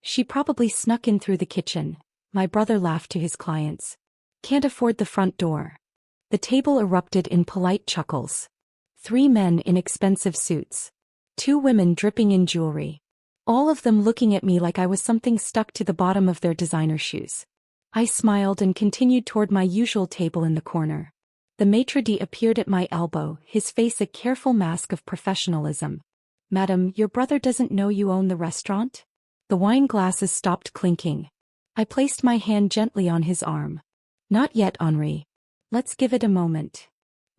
She probably snuck in through the kitchen. My brother laughed to his clients. Can't afford the front door. The table erupted in polite chuckles. 3 men in expensive suits. 2 women dripping in jewelry. All of them looking at me like I was something stuck to the bottom of their designer shoes. I smiled and continued toward my usual table in the corner. The maitre d' appeared at my elbow, his face a careful mask of professionalism. "Madam, your brother doesn't know you own the restaurant?" The wine glasses stopped clinking. I placed my hand gently on his arm. "Not yet, Henri. Let's give it a moment.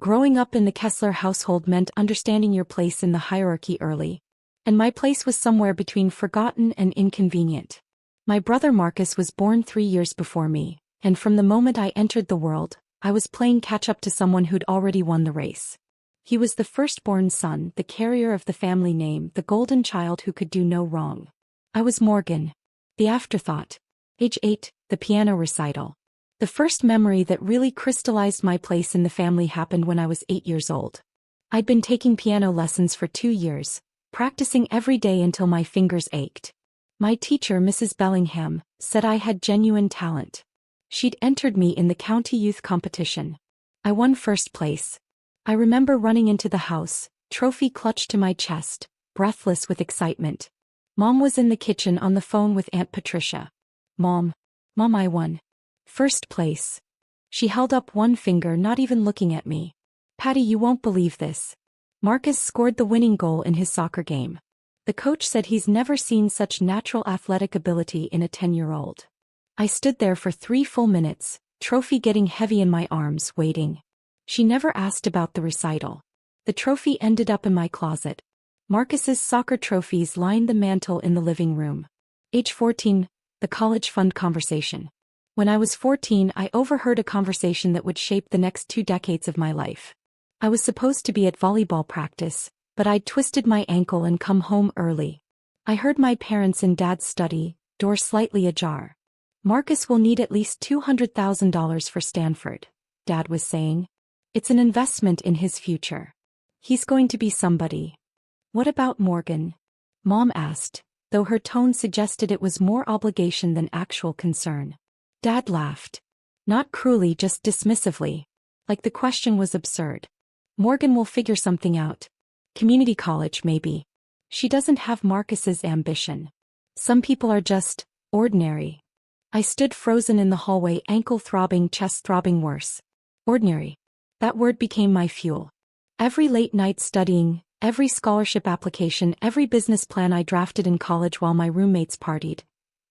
Growing up in the Kessler household meant understanding your place in the hierarchy early. And my place was somewhere between forgotten and inconvenient. My brother Marcus was born 3 years before me, and from the moment I entered the world, I was playing catch-up to someone who'd already won the race. He was the firstborn son, the carrier of the family name, the golden child who could do no wrong. I was Morgan. The afterthought. Age 8, the piano recital. The first memory that really crystallized my place in the family happened when I was 8 years old. I'd been taking piano lessons for 2 years, practicing every day until my fingers ached. My teacher, Mrs. Bellingham, said I had genuine talent. She'd entered me in the county youth competition. I won first place. I remember running into the house, trophy clutched to my chest, breathless with excitement. Mom was in the kitchen on the phone with Aunt Patricia. Mom, I won. First place. She held up one finger, not even looking at me. Patty, you won't believe this. Marcus scored the winning goal in his soccer game. The coach said he's never seen such natural athletic ability in a 10-year-old. I stood there for 3 full minutes, trophy getting heavy in my arms, waiting. She never asked about the recital. The trophy ended up in my closet. Marcus's soccer trophies lined the mantel in the living room. Age 14, the college fund conversation. When I was 14, I overheard a conversation that would shape the next 2 decades of my life. I was supposed to be at volleyball practice, but I'd twisted my ankle and come home early. I heard my parents in Dad's study, door slightly ajar. Marcus will need at least $200,000 for Stanford, Dad was saying. It's an investment in his future. He's going to be somebody. What about Morgan? Mom asked, though her tone suggested it was more obligation than actual concern. Dad laughed. Not cruelly, just dismissively. Like the question was absurd. Morgan will figure something out. Community college, maybe. She doesn't have Marcus's ambition. Some people are just ordinary. I stood frozen in the hallway, ankle throbbing, chest throbbing worse. Ordinary. That word became my fuel. Every late night studying, every scholarship application, every business plan I drafted in college while my roommates partied.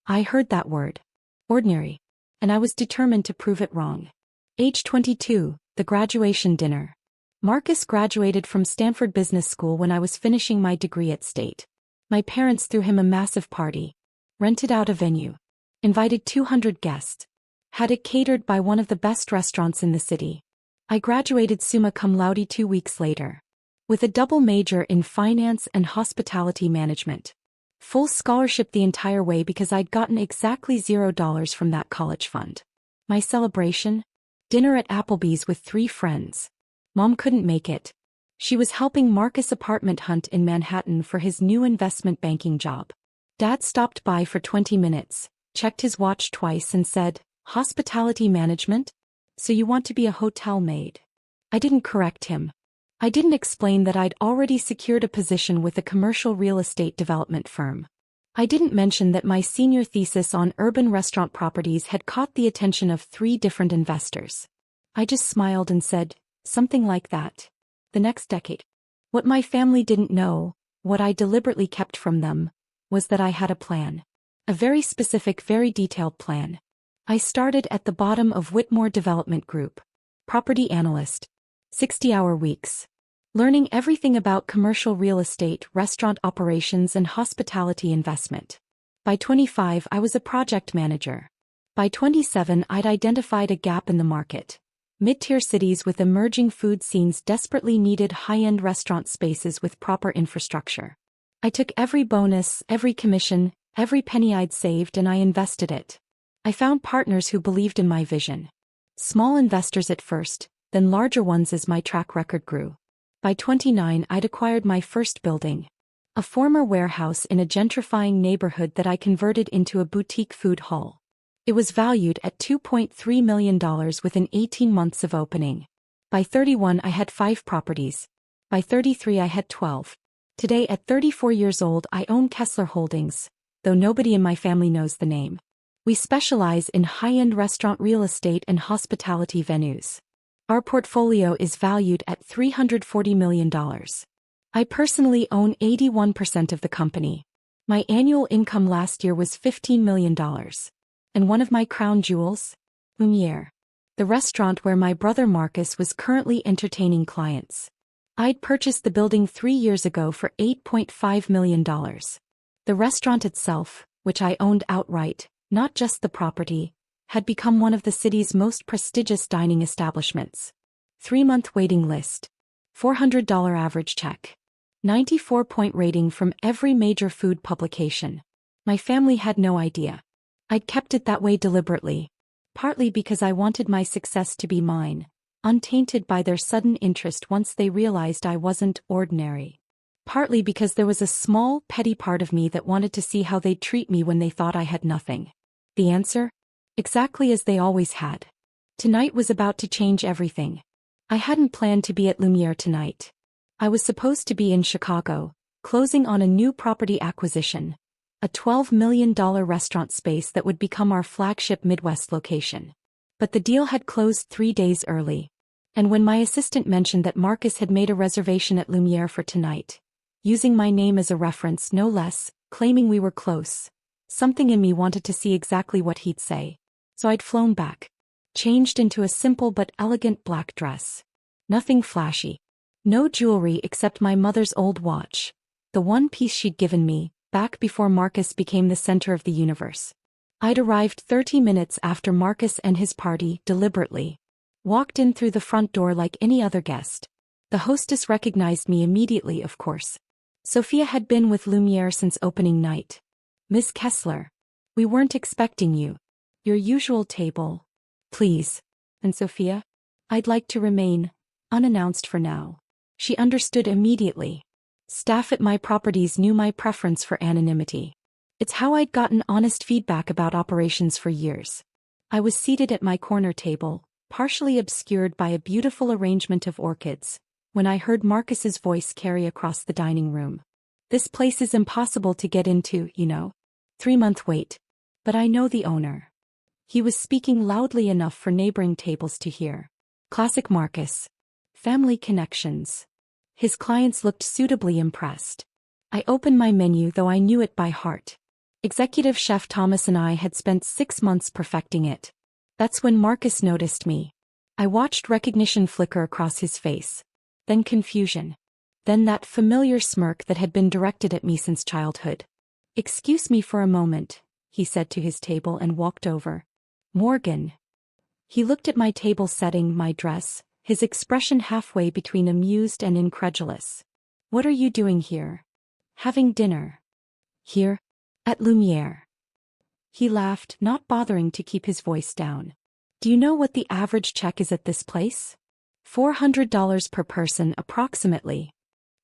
I heard that word. Ordinary. And I was determined to prove it wrong. Age 22, the graduation dinner. Marcus graduated from Stanford Business School when I was finishing my degree at State. My parents threw him a massive party. Rented out a venue. Invited 200 guests. Had it catered by one of the best restaurants in the city. I graduated summa cum laude 2 weeks later. With a double major in finance and hospitality management. Full scholarship the entire way because I'd gotten exactly $0 from that college fund. My celebration? Dinner at Applebee's with 3 friends. Mom couldn't make it. She was helping Marcus apartment hunt in Manhattan for his new investment banking job. Dad stopped by for 20 minutes, checked his watch twice and said, "Hospitality management? So you want to be a hotel maid?" I didn't correct him. I didn't explain that I'd already secured a position with a commercial real estate development firm. I didn't mention that my senior thesis on urban restaurant properties had caught the attention of 3 different investors. I just smiled and said, something like that. The next decade. What my family didn't know, what I deliberately kept from them, was that I had a plan. A very specific, very detailed plan. I started at the bottom of Whitmore Development Group. Property analyst. 60-hour weeks. Learning everything about commercial real estate, restaurant operations and hospitality investment. By 25, I was a project manager. By 27, I'd identified a gap in the market. Mid-tier cities with emerging food scenes desperately needed high-end restaurant spaces with proper infrastructure. I took every bonus, every commission, every penny I'd saved and I invested it. I found partners who believed in my vision. Small investors at first, then larger ones as my track record grew. By 29, I'd acquired my first building. A former warehouse in a gentrifying neighborhood that I converted into a boutique food hall. It was valued at $2.3 million within 18 months of opening. By 31 I had 5 properties. By 33 I had 12. Today at 34 years old I own Kessler Holdings, though nobody in my family knows the name. We specialize in high-end restaurant real estate and hospitality venues. Our portfolio is valued at $340 million. I personally own 81% of the company. My annual income last year was $15 million. And one of my crown jewels? Lumiere. The restaurant where my brother Marcus was currently entertaining clients. I'd purchased the building 3 years ago for $8.5 million. The restaurant itself, which I owned outright, not just the property, had become one of the city's most prestigious dining establishments. 3-month waiting list. $400 average check. 94-point rating from every major food publication. My family had no idea. I'd kept it that way deliberately. Partly because I wanted my success to be mine, untainted by their sudden interest once they realized I wasn't ordinary. Partly because there was a small, petty part of me that wanted to see how they'd treat me when they thought I had nothing. The answer? Exactly as they always had. Tonight was about to change everything. I hadn't planned to be at Lumiere tonight. I was supposed to be in Chicago, closing on a new property acquisition, a $12 million restaurant space that would become our flagship Midwest location. But the deal had closed 3 days early. And when my assistant mentioned that Marcus had made a reservation at Lumiere for tonight, using my name as a reference no less, claiming we were close, something in me wanted to see exactly what he'd say. So I'd flown back. Changed into a simple but elegant black dress. Nothing flashy. No jewelry except my mother's old watch, the one piece she'd given me, back before Marcus became the center of the universe. I'd arrived 30 minutes after Marcus and his party deliberately walked in through the front door like any other guest. The hostess recognized me immediately, of course. Sophia had been with Lumiere since opening night. Miss Kessler. We weren't expecting you. Your usual table. Please. And Sophia? I'd like to remain unannounced for now. She understood immediately. Staff at my properties knew my preference for anonymity. It's how I'd gotten honest feedback about operations for years. I was seated at my corner table, partially obscured by a beautiful arrangement of orchids, when I heard Marcus's voice carry across the dining room. This place is impossible to get into, you know. 3-month wait. But I know the owner. He was speaking loudly enough for neighboring tables to hear. Classic Marcus. Family connections. His clients looked suitably impressed. I opened my menu, though I knew it by heart. Executive Chef Thomas and I had spent 6 months perfecting it. That's when Marcus noticed me. I watched recognition flicker across his face. Then confusion. Then that familiar smirk that had been directed at me since childhood. "Excuse me for a moment," he said to his table and walked over. "Morgan." He looked at my table setting, my dress, his expression halfway between amused and incredulous. "What are you doing here?" "Having dinner." "Here? At Lumiere?" He laughed, not bothering to keep his voice down. "Do you know what the average check is at this place? $400 per person approximately."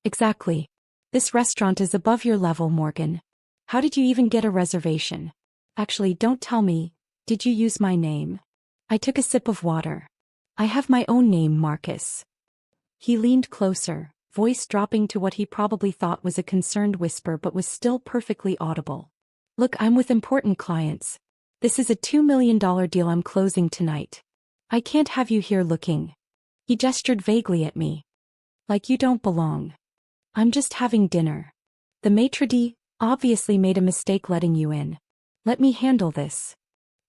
"Exactly. This restaurant is above your level, Morgan. How did you even get a reservation? Actually, don't tell me, did you use my name?" I took a sip of water. "I have my own name, Marcus." He leaned closer, voice dropping to what he probably thought was a concerned whisper but was still perfectly audible. "Look, I'm with important clients. This is a $2 million deal I'm closing tonight. I can't have you here looking." He gestured vaguely at me. "Like you don't belong. I'm just having dinner. The maitre d' obviously made a mistake letting you in. Let me handle this."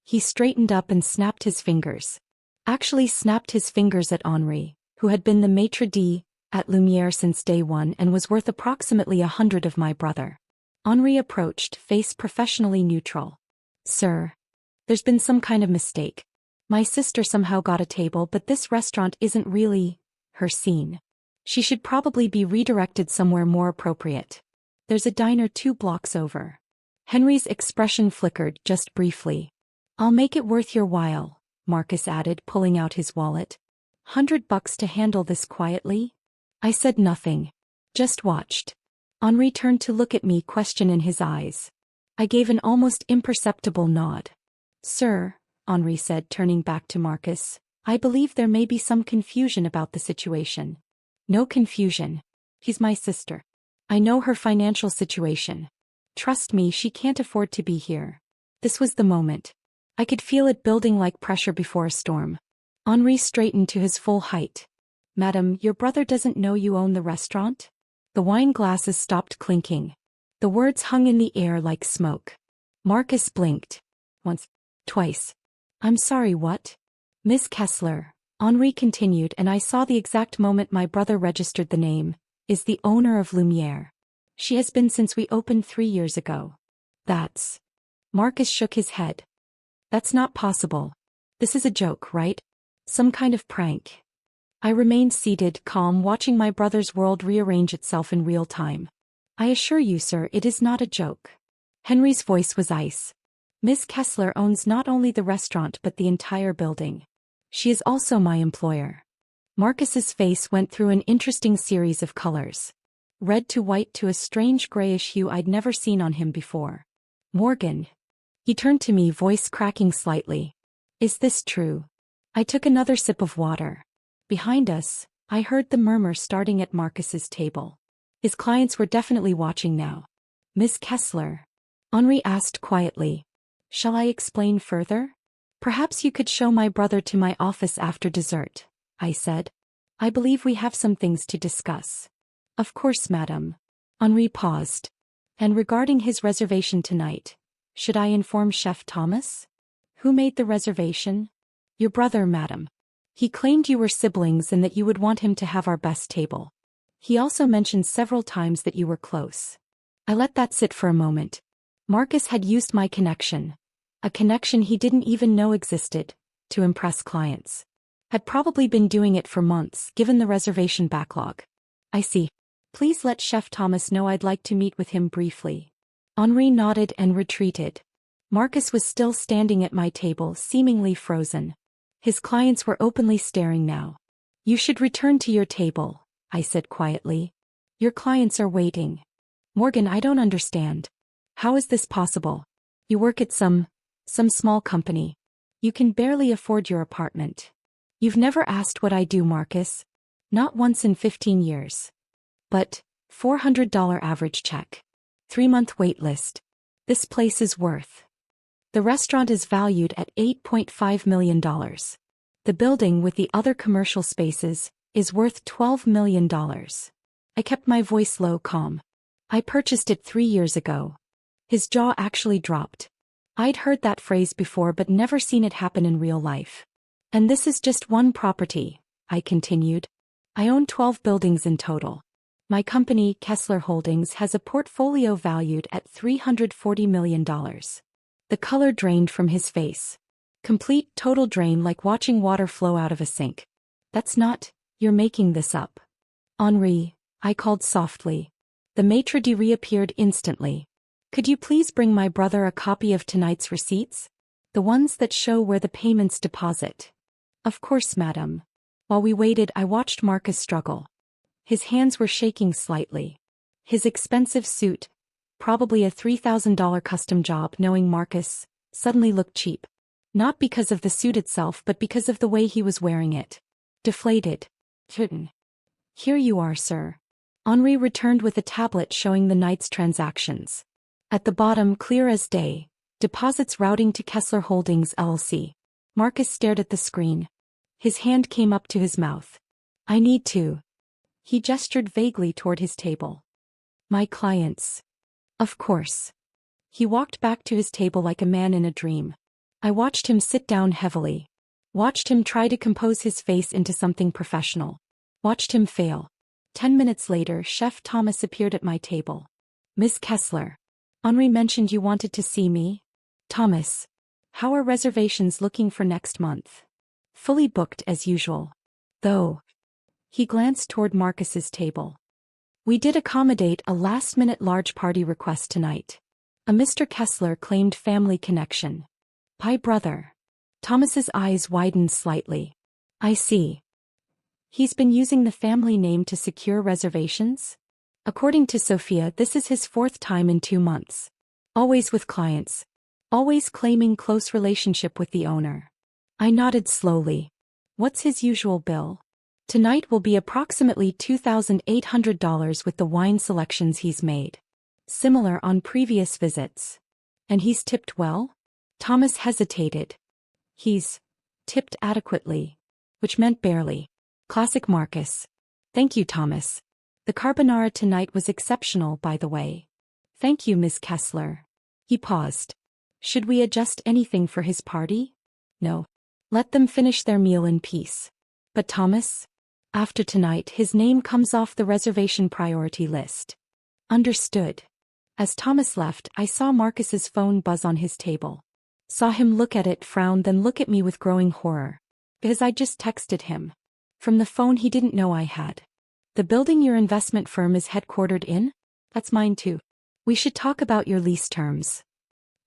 He straightened up and snapped his fingers. Actually snapped his fingers at Henri, who had been the maitre d' at Lumiere since day one and was worth approximately 100 of my brother. Henri approached, face professionally neutral. "Sir, there's been some kind of mistake. My sister somehow got a table, but this restaurant isn't really her scene. She should probably be redirected somewhere more appropriate. There's a diner 2 blocks over." Henry's expression flickered just briefly. "I'll make it worth your while," Marcus added, pulling out his wallet. $100 to handle this quietly?" I said nothing. Just watched. Henri turned to look at me, question in his eyes. I gave an almost imperceptible nod. Sir, Henri said, turning back to Marcus, I believe there may be some confusion about the situation. No confusion. He's my sister. I know her financial situation. Trust me, she can't afford to be here. This was the moment. I could feel it building like pressure before a storm. Henri straightened to his full height. Madam, your brother doesn't know you own the restaurant? The wine glasses stopped clinking. The words hung in the air like smoke. Marcus blinked. Once. Twice. I'm sorry, what? Miss Kessler, Henri continued, and I saw the exact moment my brother registered the name, is the owner of Lumiere. She has been since we opened 3 years ago. That's... Marcus shook his head. That's not possible. This is a joke, right? Some kind of prank. I remained seated, calm, watching my brother's world rearrange itself in real time. I assure you, sir, it is not a joke. Henry's voice was ice. Miss Kessler owns not only the restaurant but the entire building. She is also my employer. Marcus's face went through an interesting series of colors. Red to white to a strange grayish hue I'd never seen on him before. Morgan. He turned to me, voice cracking slightly. Is this true? I took another sip of water. Behind us, I heard the murmur starting at Marcus's table. His clients were definitely watching now. Miss Kessler? Henri asked quietly. Shall I explain further? Perhaps you could show my brother to my office after dessert, I said. I believe we have some things to discuss. Of course, madam. Henri paused. And regarding his reservation tonight, should I inform Chef Thomas? Who made the reservation? Your brother, madam. He claimed you were siblings and that you would want him to have our best table. He also mentioned several times that you were close. I let that sit for a moment. Marcus had used my connection, a connection he didn't even know existed, to impress clients. Had probably been doing it for months, given the reservation backlog. I see. Please let Chef Thomas know I'd like to meet with him briefly. Henri nodded and retreated. Marcus was still standing at my table, seemingly frozen. His clients were openly staring now. You should return to your table, I said quietly. Your clients are waiting. Morgan, I don't understand. How is this possible? You work at some small company. You can barely afford your apartment. You've never asked what I do, Marcus. Not once in 15 years. But, $400 average check. 3-month wait list. This place is worth. The restaurant is valued at $8.5 million. The building with the other commercial spaces is worth $12 million. I kept my voice low, calm. I purchased it 3 years ago. His jaw actually dropped. I'd heard that phrase before but never seen it happen in real life. And this is just one property, I continued. I own 12 buildings in total. My company, Kessler Holdings, has a portfolio valued at $340 million. The color drained from his face. Complete, total drain, like watching water flow out of a sink. That's not, you're making this up. Henri, I called softly. The maitre d' reappeared instantly. Could you please bring my brother a copy of tonight's receipts? The ones that show where the payments deposit. Of course, madam. While we waited, I watched Marcus struggle. His hands were shaking slightly. His expensive suit, probably a $3,000 custom job, knowing Marcus, suddenly looked cheap. Not because of the suit itself but because of the way he was wearing it. Deflated. Here you are, sir. Henri returned with a tablet showing the night's transactions. At the bottom, clear as day, deposits routing to Kessler Holdings LLC. Marcus stared at the screen. His hand came up to his mouth. I need to. He gestured vaguely toward his table. My clients. Of course. He walked back to his table like a man in a dream. I watched him sit down heavily. Watched him try to compose his face into something professional. Watched him fail. 10 minutes later, Chef Thomas appeared at my table. Miss Kessler. Henri mentioned you wanted to see me? Thomas. How are reservations looking for next month? Fully booked as usual. Though. He glanced toward Marcus's table. We did accommodate a last-minute large party request tonight. A Mr. Kessler claimed family connection. By brother. Thomas's eyes widened slightly. I see. He's been using the family name to secure reservations? According to Sophia, this is his fourth time in 2 months. Always with clients. Always claiming close relationship with the owner. I nodded slowly. What's his usual bill? Tonight will be approximately $2,800 with the wine selections he's made. Similar on previous visits. And he's tipped well? Thomas hesitated. He's tipped adequately. Which meant barely. Classic Marcus. Thank you, Thomas. The carbonara tonight was exceptional, by the way. Thank you, Ms. Kessler. He paused. Should we adjust anything for his party? No. Let them finish their meal in peace. But Thomas? After tonight, his name comes off the reservation priority list. Understood. As Thomas left, I saw Marcus's phone buzz on his table. Saw him look at it, frown, then look at me with growing horror. Because I just texted him. From the phone he didn't know I had. The building your investment firm is headquartered in? That's mine too. We should talk about your lease terms.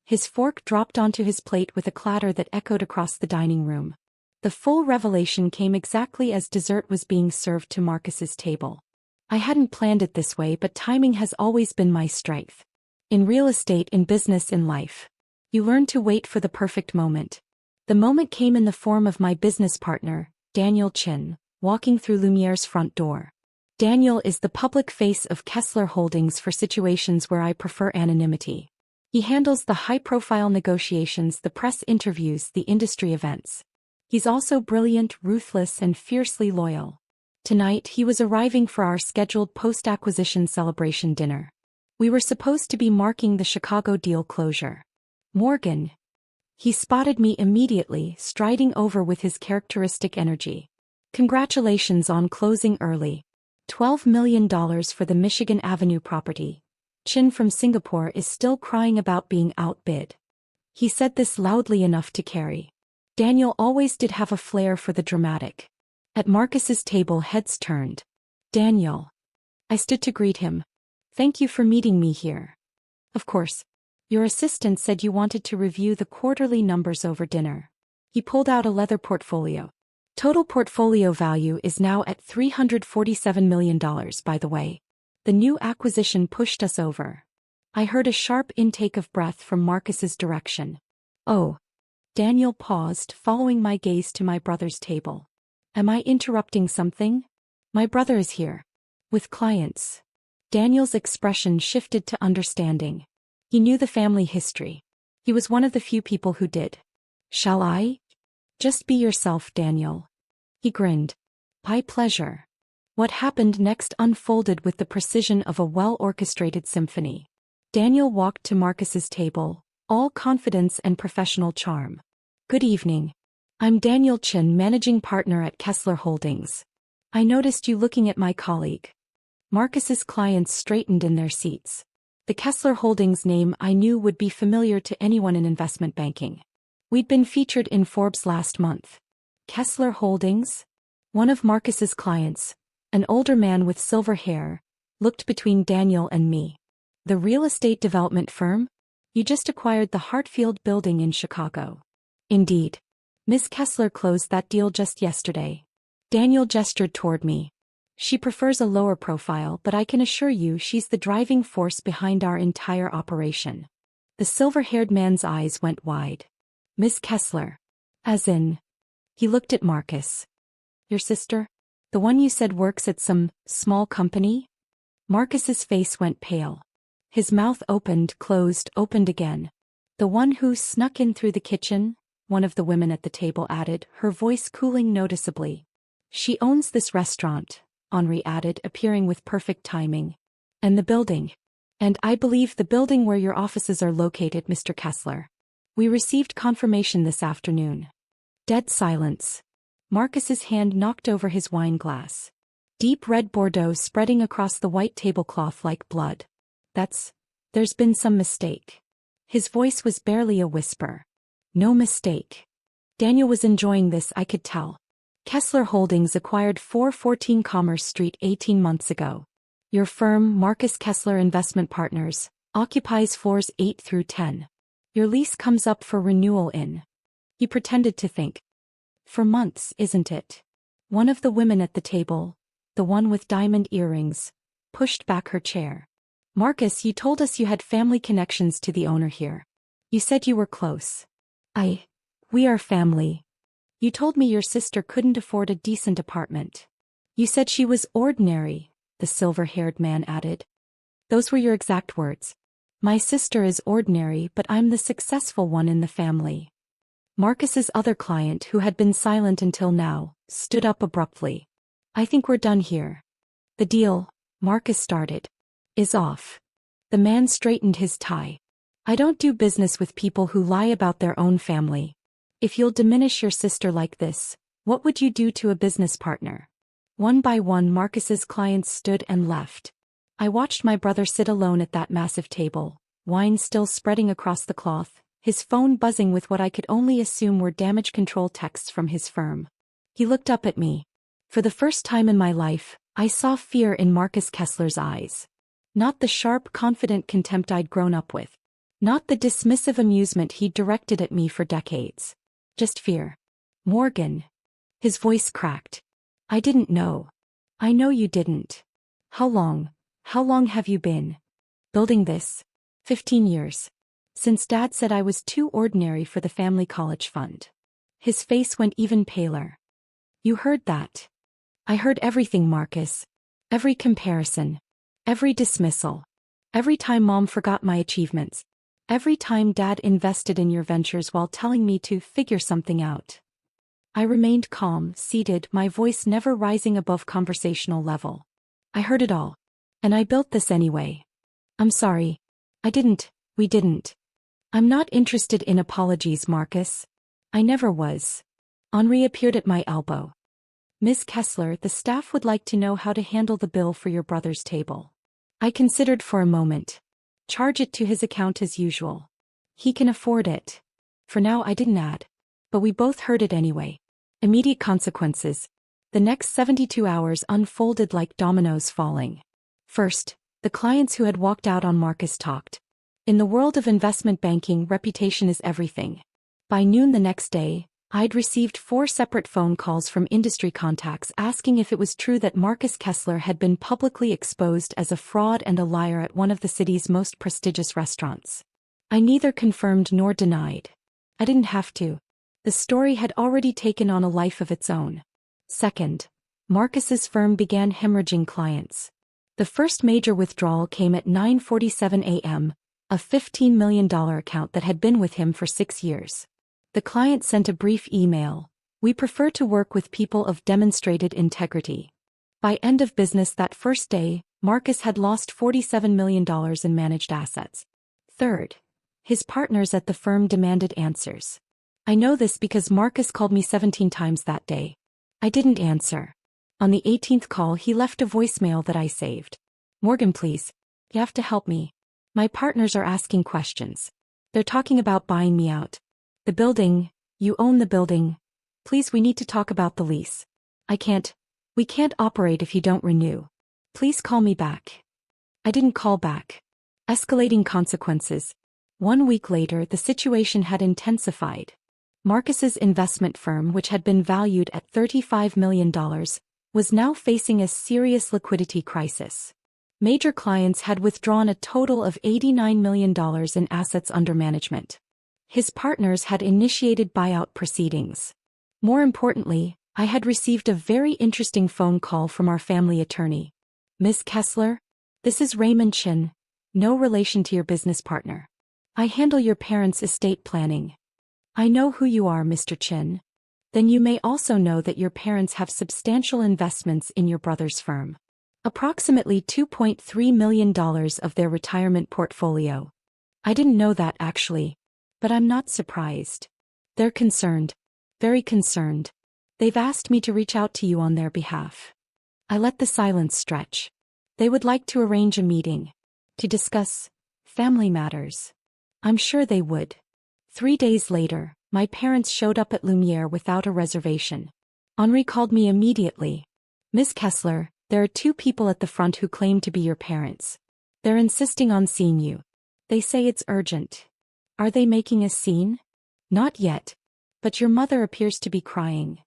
His fork dropped onto his plate with a clatter that echoed across the dining room. The full revelation came exactly as dessert was being served to Marcus's table. I hadn't planned it this way, but timing has always been my strength. In real estate, in business, in life. You learn to wait for the perfect moment. The moment came in the form of my business partner, Daniel Chin, walking through Lumiere's front door. Daniel is the public face of Kessler Holdings for situations where I prefer anonymity. He handles the high-profile negotiations, the press interviews, the industry events. He's also brilliant, ruthless, and fiercely loyal. Tonight, he was arriving for our scheduled post-acquisition celebration dinner. We were supposed to be marking the Chicago deal closure. Morgan. He spotted me immediately, striding over with his characteristic energy. Congratulations on closing early. $12 million for the Michigan Avenue property. Chin from Singapore is still crying about being outbid. He said this loudly enough to carry. Daniel always did have a flair for the dramatic. At Marcus's table, heads turned. Daniel. I stood to greet him. Thank you for meeting me here. Of course. Your assistant said you wanted to review the quarterly numbers over dinner. He pulled out a leather portfolio. Total portfolio value is now at $347 million, by the way. The new acquisition pushed us over. I heard a sharp intake of breath from Marcus's direction. Oh. Daniel paused, following my gaze to my brother's table. Am I interrupting something? My brother is here. With clients. Daniel's expression shifted to understanding. He knew the family history. He was one of the few people who did. Shall I? Just be yourself, Daniel. He grinned. My pleasure. What happened next unfolded with the precision of a well-orchestrated symphony. Daniel walked to Marcus's table, all confidence and professional charm. Good evening. I'm Daniel Chin, managing partner at Kessler Holdings. I noticed you looking at my colleague. Marcus's clients straightened in their seats. The Kessler Holdings name I knew would be familiar to anyone in investment banking. We'd been featured in Forbes last month. Kessler Holdings? One of Marcus's clients, an older man with silver hair, looked between Daniel and me. The real estate development firm? You just acquired the Hartfield building in Chicago. Indeed. Miss Kessler closed that deal just yesterday. Daniel gestured toward me. She prefers a lower profile, but I can assure you she's the driving force behind our entire operation. The silver-haired man's eyes went wide. Miss Kessler. As in. He looked at Marcus. Your sister? The one you said works at some small company? Marcus's face went pale. His mouth opened, closed, opened again. The one who snuck in through the kitchen, one of the women at the table added, her voice cooling noticeably. She owns this restaurant, Henri added, appearing with perfect timing. And the building. And I believe the building where your offices are located, Mr. Kessler. We received confirmation this afternoon. Dead silence. Marcus's hand knocked over his wine glass. Deep red Bordeaux spreading across the white tablecloth like blood. There's been some mistake. His voice was barely a whisper. No mistake. Daniel was enjoying this, I could tell. Kessler Holdings acquired 414 Commerce Street 18 months ago. Your firm, Marcus Kessler Investment Partners, occupies floors 8 through 10. Your lease comes up for renewal in. He pretended to think. For months, isn't it? One of the women at the table, the one with diamond earrings, pushed back her chair. Marcus, you told us you had family connections to the owner here. You said you were close. We are family. You told me your sister couldn't afford a decent apartment. You said she was ordinary, the silver-haired man added. Those were your exact words. My sister is ordinary, but I'm the successful one in the family. Marcus's other client, who had been silent until now, stood up abruptly. I think we're done here. The deal, Marcus started, is off. The man straightened his tie. I don't do business with people who lie about their own family. If you'll diminish your sister like this, what would you do to a business partner? One by one, Marcus's clients stood and left. I watched my brother sit alone at that massive table, wine still spreading across the cloth, his phone buzzing with what I could only assume were damage control texts from his firm. He looked up at me. For the first time in my life, I saw fear in Marcus Kessler's eyes. Not the sharp, confident contempt I'd grown up with. Not the dismissive amusement he'd directed at me for decades. Just fear. Morgan. His voice cracked. I didn't know. I know you didn't. How long have you been building this? 15 years. Since Dad said I was too ordinary for the family college fund. His face went even paler. You heard that? I heard everything, Marcus. Every comparison. Every dismissal. Every time Mom forgot my achievements. Every time Dad invested in your ventures while telling me to figure something out. I remained calm, seated, my voice never rising above conversational level. I heard it all. And I built this anyway. I'm sorry. We didn't. I'm not interested in apologies, Marcus. I never was. Henri appeared at my elbow. Miss Kessler, the staff would like to know how to handle the bill for your brother's table. I considered for a moment. Charge it to his account as usual. He can afford it. For now, I didn't add. But we both heard it anyway. Immediate consequences. The next 72 hours unfolded like dominoes falling. First, the clients who had walked out on Marcus talked. In the world of investment banking, reputation is everything. By noon the next day, I'd received 4 separate phone calls from industry contacts asking if it was true that Marcus Kessler had been publicly exposed as a fraud and a liar at one of the city's most prestigious restaurants. I neither confirmed nor denied. I didn't have to. The story had already taken on a life of its own. Second, Marcus's firm began hemorrhaging clients. The first major withdrawal came at 9:47 a.m., a $15 million account that had been with him for 6 years. The client sent a brief email. We prefer to work with people of demonstrated integrity. By end of business that first day, Marcus had lost $47 million in managed assets. Third, his partners at the firm demanded answers. I know this because Marcus called me 17 times that day. I didn't answer. On the 18th call, he left a voicemail that I saved. Morgan, please. You have to help me. My partners are asking questions. They're talking about buying me out. The building, you own the building. Please, we need to talk about the lease. We can't operate if you don't renew. Please call me back. I didn't call back. Escalating consequences. 1 week later, the situation had intensified. Marcus's investment firm, which had been valued at $35 million, was now facing a serious liquidity crisis. Major clients had withdrawn a total of $89 million in assets under management. His partners had initiated buyout proceedings. More importantly, I had received a very interesting phone call from our family attorney. Miss Kessler, this is Raymond Chin, no relation to your business partner. I handle your parents' estate planning. I know who you are, Mr. Chin. Then you may also know that your parents have substantial investments in your brother's firm. Approximately $2.3 million of their retirement portfolio. I didn't know that actually. But I'm not surprised. They're concerned. Very concerned. They've asked me to reach out to you on their behalf. I let the silence stretch. They would like to arrange a meeting. To discuss family matters. I'm sure they would. 3 days later, my parents showed up at Lumiere without a reservation. Henri called me immediately. Miss Kessler, there are 2 people at the front who claim to be your parents. They're insisting on seeing you. They say it's urgent. Are they making a scene? Not yet. But your mother appears to be crying.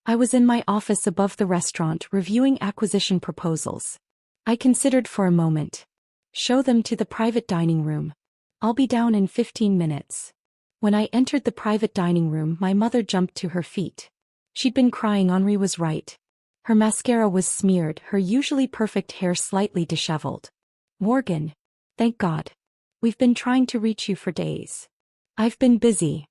I was in my office above the restaurant reviewing acquisition proposals. I considered for a moment. Show them to the private dining room. I'll be down in 15 minutes. When I entered the private dining room, my mother jumped to her feet. She'd been crying. Henri was right. Her mascara was smeared, her usually perfect hair slightly disheveled. Morgan. Thank God. We've been trying to reach you for days. I've been busy.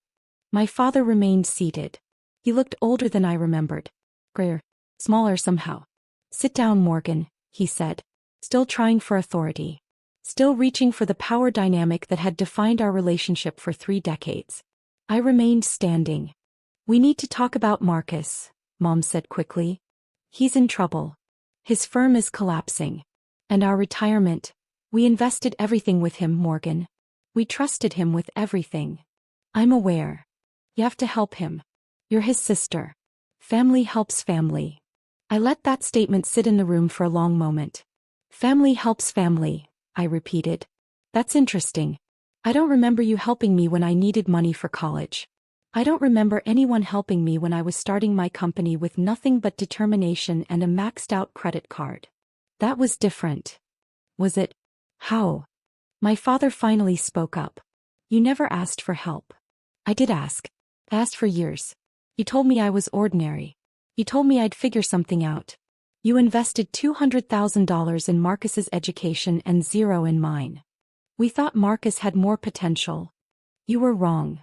My father remained seated. He looked older than I remembered. Grayer. Smaller somehow. Sit down, Morgan, he said. Still trying for authority. Still reaching for the power dynamic that had defined our relationship for 3 decades. I remained standing. We need to talk about Marcus, Mom said quickly. He's in trouble. His firm is collapsing. And our retirement. We invested everything with him, Morgan. We trusted him with everything. I'm aware. You have to help him. You're his sister. Family helps family. I let that statement sit in the room for a long moment. Family helps family, I repeated. That's interesting. I don't remember you helping me when I needed money for college. I don't remember anyone helping me when I was starting my company with nothing but determination and a maxed-out credit card. That was different. Was it? How? My father finally spoke up. You never asked for help. I did ask. I asked for years. You told me I was ordinary. You told me I'd figure something out. You invested $200,000 in Marcus's education and zero in mine. We thought Marcus had more potential. You were wrong.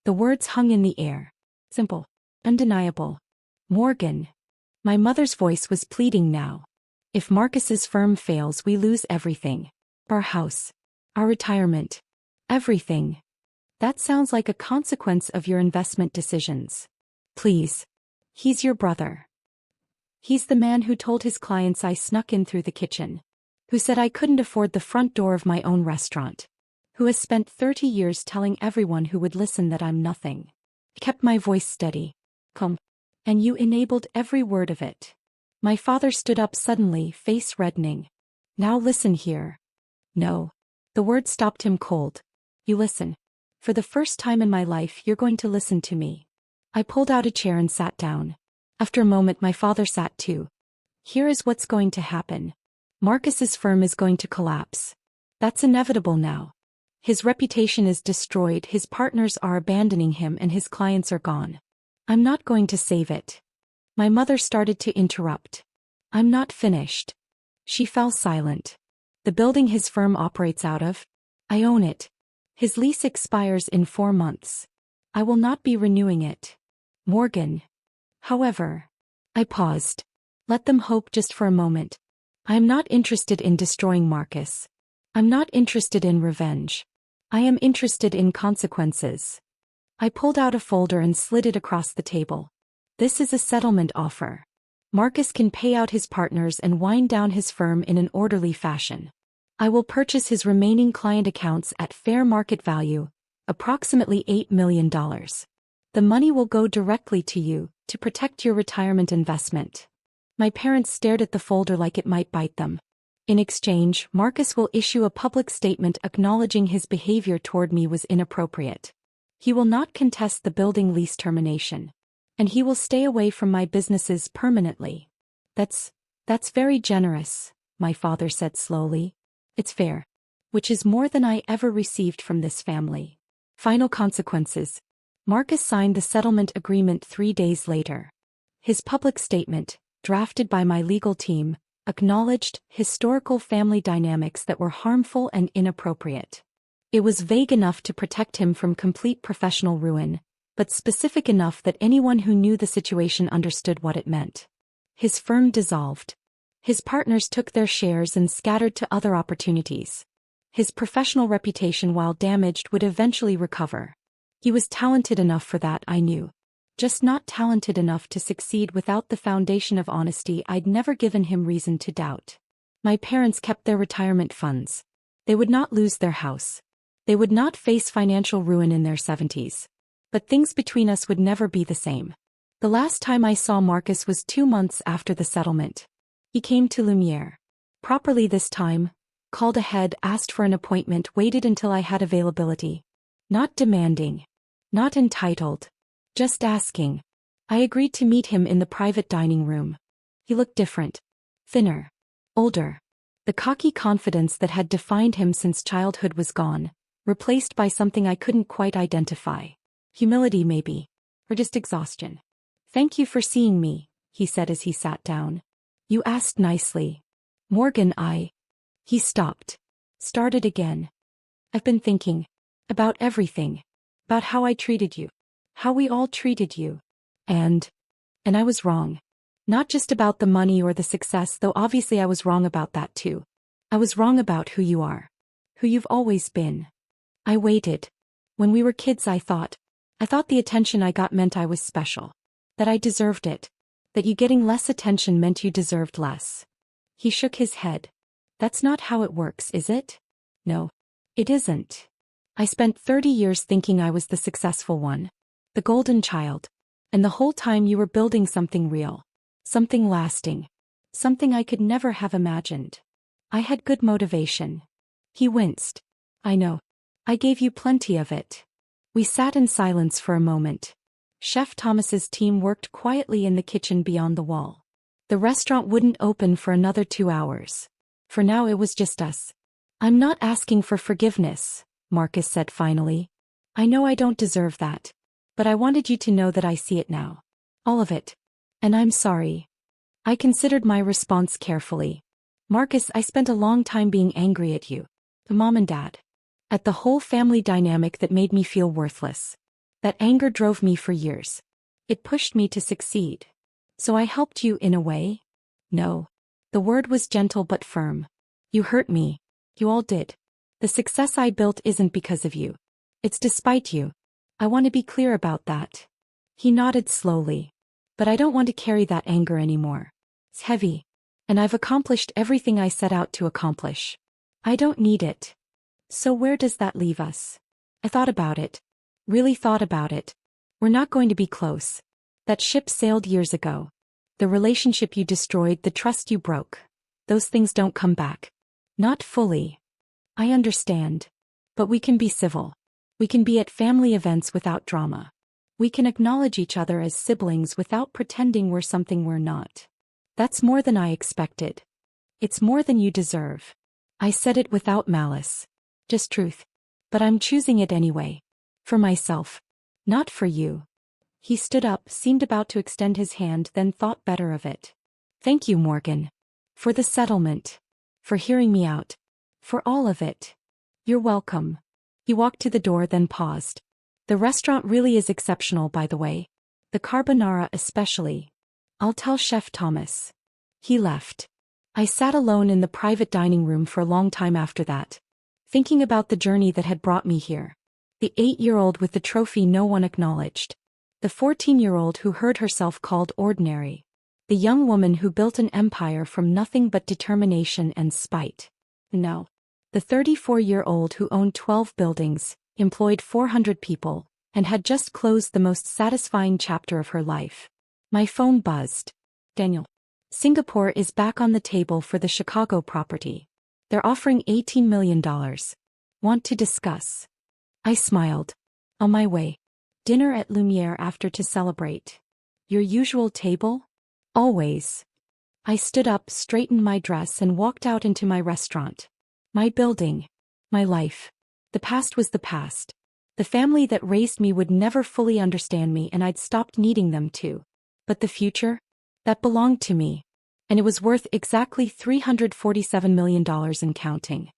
The words hung in the air. Simple. Undeniable. Morgan. My mother's voice was pleading now. If Marcus's firm fails, we lose everything. Our house. Our retirement. Everything. That sounds like a consequence of your investment decisions. Please. He's your brother. He's the man who told his clients I snuck in through the kitchen. Who said I couldn't afford the front door of my own restaurant. Who has spent 30 years telling everyone who would listen that I'm nothing. I kept my voice steady. Come. And you enabled every word of it. My father stood up suddenly, face reddening. Now listen here. No. The word stopped him cold. You listen. For the first time in my life, you're going to listen to me. I pulled out a chair and sat down. After a moment, my father sat too. Here is what's going to happen. Marcus's firm is going to collapse. That's inevitable now. His reputation is destroyed, his partners are abandoning him, and his clients are gone. I'm not going to save it. My mother started to interrupt. I'm not finished. She fell silent. The building his firm operates out of? I own it. His lease expires in 4 months. I will not be renewing it. Morgan. However. I paused. Let them hope just for a moment. I am not interested in destroying Marcus. I'm not interested in revenge. I am interested in consequences. I pulled out a folder and slid it across the table. This is a settlement offer. Marcus can pay out his partners and wind down his firm in an orderly fashion. I will purchase his remaining client accounts at fair market value, approximately $8 million. The money will go directly to you, to protect your retirement investment. My parents stared at the folder like it might bite them. In exchange, Marcus will issue a public statement acknowledging his behavior toward me was inappropriate. He will not contest the building lease termination. And he will stay away from my businesses permanently. That's very generous, my father said slowly. It's fair. Which is more than I ever received from this family. Final consequences. Marcus signed the settlement agreement 3 days later. His public statement, drafted by my legal team, acknowledged historical family dynamics that were harmful and inappropriate. It was vague enough to protect him from complete professional ruin, but specific enough that anyone who knew the situation understood what it meant. His firm dissolved. His partners took their shares and scattered to other opportunities. His professional reputation, while damaged, would eventually recover. He was talented enough for that, I knew. Just not talented enough to succeed without the foundation of honesty I'd never given him reason to doubt. My parents kept their retirement funds. They would not lose their house. They would not face financial ruin in their 70s. But things between us would never be the same. The last time I saw Marcus was 2 months after the settlement. He came to Lumiere. Properly this time, called ahead, asked for an appointment, waited until I had availability. Not demanding. Not entitled. Just asking. I agreed to meet him in the private dining room. He looked different. Thinner. Older. The cocky confidence that had defined him since childhood was gone, replaced by something I couldn't quite identify. Humility maybe. Or just exhaustion. "Thank you for seeing me," he said as he sat down. "You asked nicely. Morgan, He stopped. Started again. "I've been thinking. About everything. About how I treated you. How we all treated you. And I was wrong. Not just about the money or the success, though obviously I was wrong about that too. I was wrong about who you are. Who you've always been. I waited. When we were kids I thought the attention I got meant I was special. That I deserved it. That you getting less attention meant you deserved less." He shook his head. "That's not how it works, is it?" "No. It isn't. I spent 30 years thinking I was the successful one. The golden child. And the whole time you were building something real. Something lasting. Something I could never have imagined. I had good motivation." He winced. "I know. I gave you plenty of it." We sat in silence for a moment. Chef Thomas's team worked quietly in the kitchen beyond the wall. The restaurant wouldn't open for another 2 hours. For now it was just us. "I'm not asking for forgiveness," Marcus said finally. "I know I don't deserve that. But I wanted you to know that I see it now. All of it. And I'm sorry." I considered my response carefully. "Marcus, I spent a long time being angry at you. The mom and dad. At the whole family dynamic that made me feel worthless. That anger drove me for years. It pushed me to succeed. So I helped you in a way?" "No." The word was gentle but firm. "You hurt me. You all did. The success I built isn't because of you. It's despite you. I want to be clear about that." He nodded slowly. "But I don't want to carry that anger anymore. It's heavy. And I've accomplished everything I set out to accomplish. I don't need it." "So where does that leave us?" I thought about it. Really thought about it. "We're not going to be close. That ship sailed years ago. The relationship you destroyed, the trust you broke. Those things don't come back. Not fully. I understand. But we can be civil. We can be at family events without drama. We can acknowledge each other as siblings without pretending we're something we're not. That's more than I expected. It's more than you deserve." I said it without malice. Just truth. But I'm choosing it anyway. For myself. Not for you. He stood up, seemed about to extend his hand, then thought better of it. "Thank you, Morgan. For the settlement. For hearing me out. For all of it." "You're welcome." He walked to the door, then paused. "The restaurant really is exceptional, by the way. The carbonara especially. I'll tell Chef Thomas." He left. I sat alone in the private dining room for a long time after that. Thinking about the journey that had brought me here. The 8-year-old with the trophy no one acknowledged. The 14-year-old who heard herself called ordinary. The young woman who built an empire from nothing but determination and spite. No. The 34-year-old who owned 12 buildings, employed 400 people, and had just closed the most satisfying chapter of her life. My phone buzzed. "Daniel. Singapore is back on the table for the Chicago property. They're offering $18 million. Want to discuss?" I smiled. "On my way. Dinner at Lumiere after to celebrate." "Your usual table?" "Always." I stood up, straightened my dress, and walked out into my restaurant. My building. My life. The past was the past. The family that raised me would never fully understand me, and I'd stopped needing them to. But the future? That belonged to me. And it was worth exactly $347 million and counting.